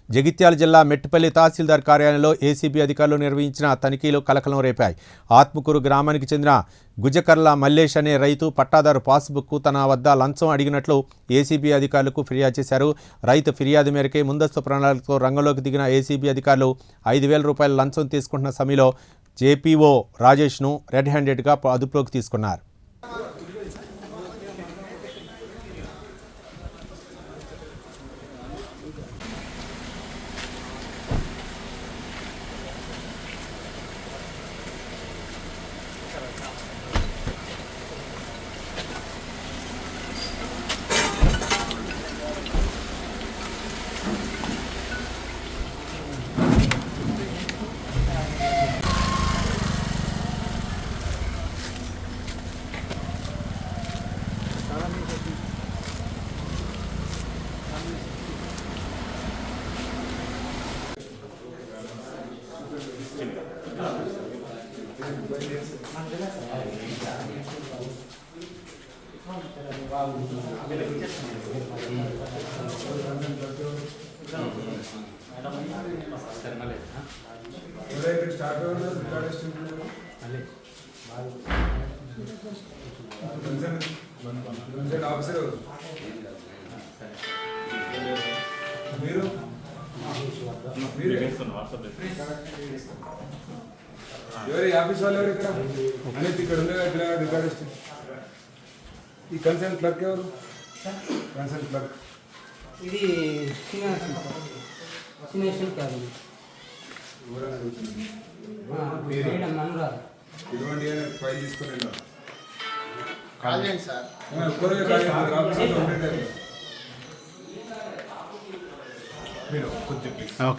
జగిత్యాల జిల్లా మెట్టిపల్లి తహసీల్దార్ కార్యాలయంలో ఏసీబీ అధికారులు నిర్వహించిన తనిఖీలు కలకలం రేపాయి. ఆత్మకూరు గ్రామానికి చెందిన గుజకర్ల మల్లేష్ అనే రైతు పట్టాదారు పాస్బుక్ తన వద్ద లంచం అడిగినట్లు ఏసీబీ అధికారులకు ఫిర్యాదు చేశారు. రైతు ఫిర్యాదు మేరకే ముందస్తు ప్రణాళికతో రంగంలోకి దిగిన ఏసీబీ అధికారులు 5,000 రూపాయల లంచం తీసుకుంటున్న సమయంలో జేపీఓ రాజేష్ను రెడ్ హ్యాండెడ్గా అదుపులోకి తీసుకున్నారు. ఎవరి ఆఫీస్ వాళ్ళు ఎవరు ఇక్కడ అనేది ఇక్కడ ఉండే రికార్డ్ ఈ కన్సర్న్ క్లర్క్ ఎవరు? కన్సర్న్ క్లర్క్ ఇది కాదు ఇటువంటి ఫైల్ తీసుకుని సార్ మీరు కొంచెం